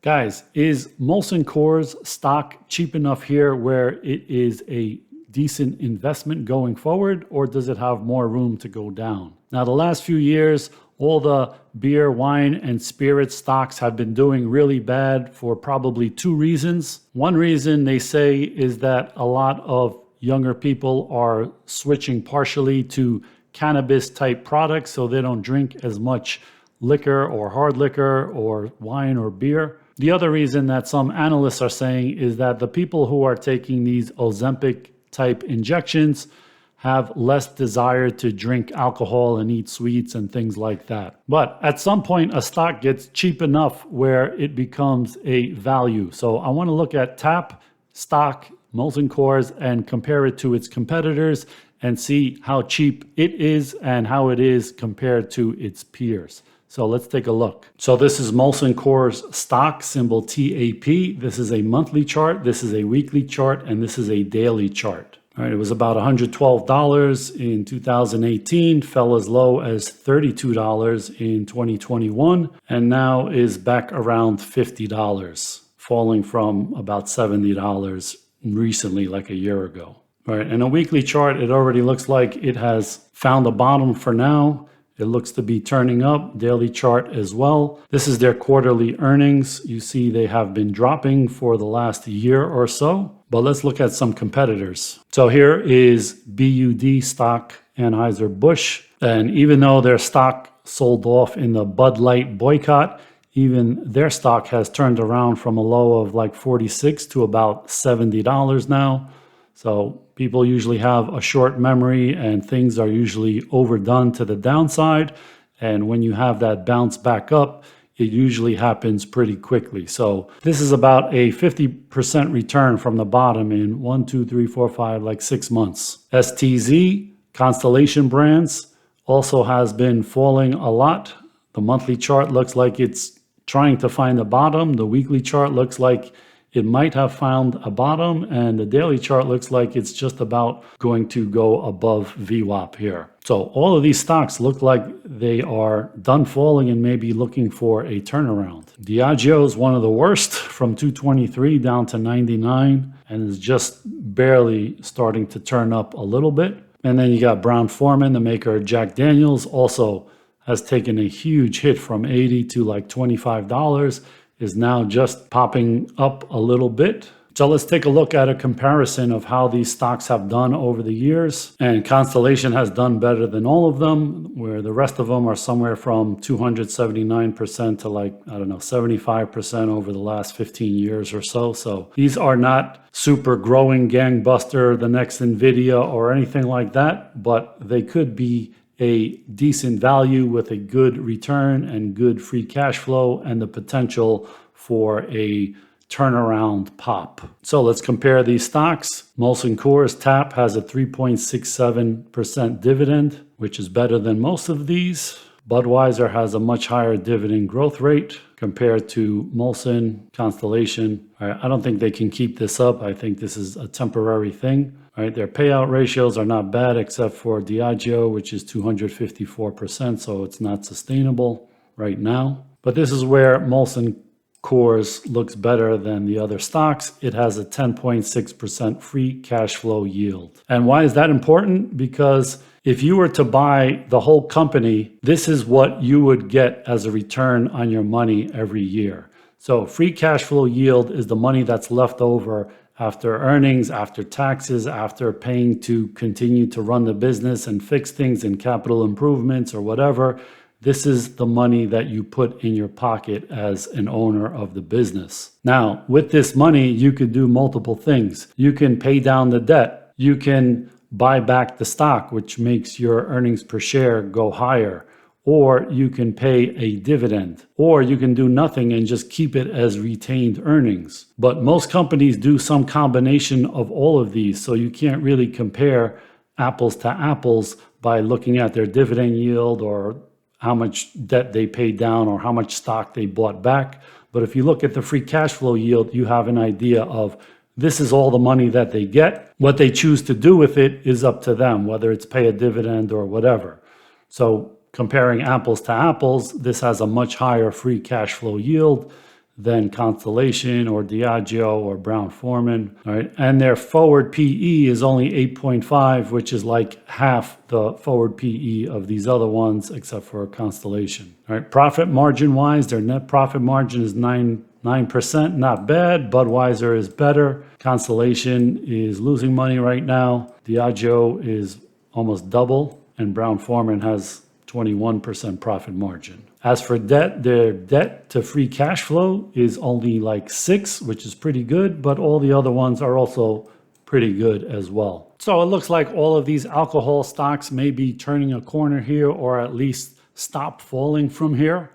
Guys, is Molson Coors stock cheap enough here where it is a decent investment going forward, or does it have more room to go down? Now, the last few years, all the beer, wine, and spirit stocks have been doing really bad for probably two reasons. One reason they say is that a lot of younger people are switching partially to cannabis type products, so they don't drink as much liquor or hard liquor or wine or beer. The other reason that some analysts are saying is that the people who are taking these Ozempic type injections have less desire to drink alcohol and eat sweets and things like that. But at some point, a stock gets cheap enough where it becomes a value. So I want to look at TAP stock, Molson Coors, and compare it to its competitors and see how cheap it is and how it is compared to its peers. So let's take a look. So this is Molson Coors stock, symbol TAP. This is a monthly chart, this is a weekly chart, and this is a daily chart. All right, it was about $112 in 2018, fell as low as $32 in 2021, and now is back around $50, falling from about $70 recently, like a year ago. All right, in a weekly chart, it already looks like it has found a bottom for now. It looks to be turning up, daily chart as well. This is their quarterly earnings. You see they have been dropping for the last year or so. But let's look at some competitors. So here is BUD stock, Anheuser-Busch. And even though their stock sold off in the Bud Light boycott, even their stock has turned around from a low of like $46 to about $70 now. So people usually have a short memory and things are usually overdone to the downside. And when you have that bounce back up, it usually happens pretty quickly. So this is about a 50% return from the bottom in 1, 2, 3, 4, 5, like 6 months. STZ, Constellation Brands, also has been falling a lot. The monthly chart looks like it's trying to find a bottom. The weekly chart looks like it might have found a bottom, and the daily chart looks like it's just about going to go above VWAP here. So all of these stocks look like they are done falling and maybe looking for a turnaround. Diageo is one of the worst, from 223 down to 99, and is just barely starting to turn up a little bit. And then you got Brown-Forman, the maker of Jack Daniels, also has taken a huge hit from 80 to like $25. Is now just popping up a little bit. So let's take a look at a comparison of how these stocks have done over the years. And Constellation has done better than all of them, where the rest of them are somewhere from 279% to like, I don't know, 75% over the last 15 years or so. So these are not super growing gangbuster, the next NVIDIA or anything like that, but they could be a decent value with a good return and good free cash flow and the potential for a turnaround pop. So let's compare these stocks. Molson Coors TAP has a 3.67% dividend, which is better than most of these. Budweiser has a much higher dividend growth rate compared to Molson, Constellation. I don't think they can keep this up. I think this is a temporary thing. Right, their payout ratios are not bad except for Diageo, which is 254%, so it's not sustainable right now. But this is where Molson Coors looks better than the other stocks. It has a 10.6% free cash flow yield. And why is that important? Because if you were to buy the whole company, this is what you would get as a return on your money every year. So free cash flow yield is the money that's left over after earnings, after taxes, after paying to continue to run the business and fix things and capital improvements or whatever. This is the money that you put in your pocket as an owner of the business. Now, with this money, you could do multiple things. You can pay down the debt. You can buy back the stock, which makes your earnings per share go higher. Or you can pay a dividend, or you can do nothing and just keep it as retained earnings. But most companies do some combination of all of these, so you can't really compare apples to apples by looking at their dividend yield or how much debt they paid down or how much stock they bought back. But if you look at the free cash flow yield, you have an idea of this is all the money that they get. What they choose to do with it is up to them, whether it's pay a dividend or whatever. So comparing apples to apples, this has a much higher free cash flow yield than Constellation or Diageo or Brown-Forman, all right? And their forward PE is only 8.5, which is like half the forward PE of these other ones, except for Constellation, all right? Profit margin-wise, their net profit margin is 9%, not bad. Budweiser is better. Constellation is losing money right now. Diageo is almost double, and Brown-Forman has 21% profit margin. As for debt, their debt to free cash flow is only like 6, which is pretty good, but all the other ones are also pretty good as well. So it looks like all of these alcohol stocks may be turning a corner here, or at least stop falling from here.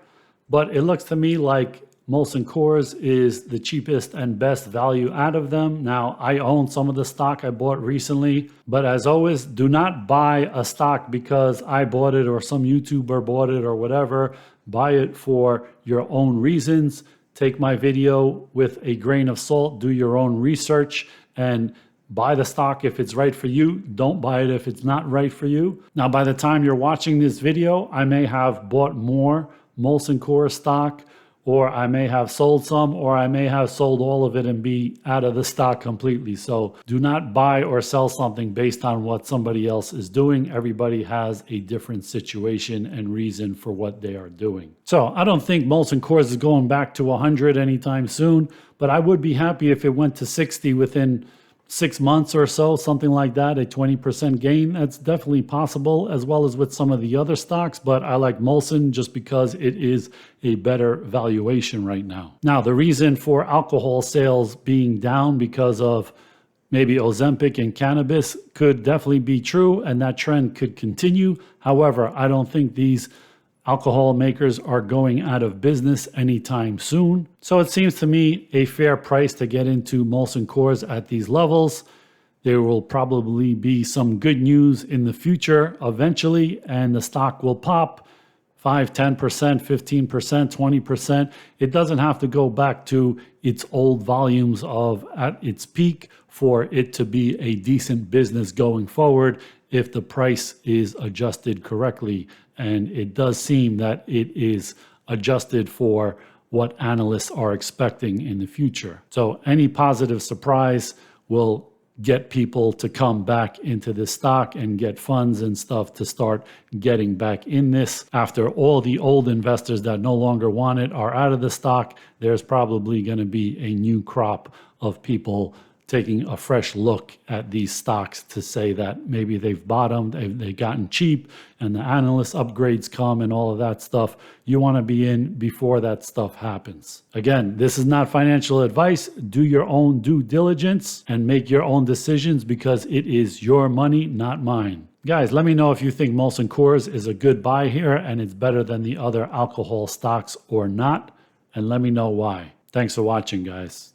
But it looks to me like Molson Coors is the cheapest and best value out of them. Now, I own some of the stock I bought recently, but as always, do not buy a stock because I bought it or some YouTuber bought it or whatever. Buy it for your own reasons. Take my video with a grain of salt, do your own research, and buy the stock if it's right for you. Don't buy it if it's not right for you. Now, by the time you're watching this video, I may have bought more Molson Coors stock, or I may have sold some, or I may have sold all of it and be out of the stock completely. So do not buy or sell something based on what somebody else is doing. Everybody has a different situation and reason for what they are doing. So I don't think Molson Coors is going back to 100 anytime soon, but I would be happy if it went to 60 within 6 months or so, something like that, a 20% gain. That's definitely possible, as well as with some of the other stocks, but I like Molson just because it is a better valuation right now. Now, the reason for alcohol sales being down because of maybe Ozempic and cannabis could definitely be true, and that trend could continue. However, I don't think these alcohol makers are going out of business anytime soon. So it seems to me a fair price to get into Molson Coors at these levels. There will probably be some good news in the future eventually, and the stock will pop 5, 10%, 15%, 20%. It doesn't have to go back to its old volumes of at its peak for it to be a decent business going forward if the price is adjusted correctly. And it does seem that it is adjusted for what analysts are expecting in the future. So any positive surprise will get people to come back into this stock and get funds and stuff to start getting back in this. After all the old investors that no longer want it are out of the stock, there's probably going to be a new crop of people taking a fresh look at these stocks to say that maybe they've bottomed, they've gotten cheap, and the analyst upgrades come and all of that stuff. You want to be in before that stuff happens. Again, this is not financial advice. Do your own due diligence and make your own decisions because it is your money, not mine. Guys, let me know if you think Molson Coors is a good buy here and it's better than the other alcohol stocks or not, and let me know why. Thanks for watching, guys.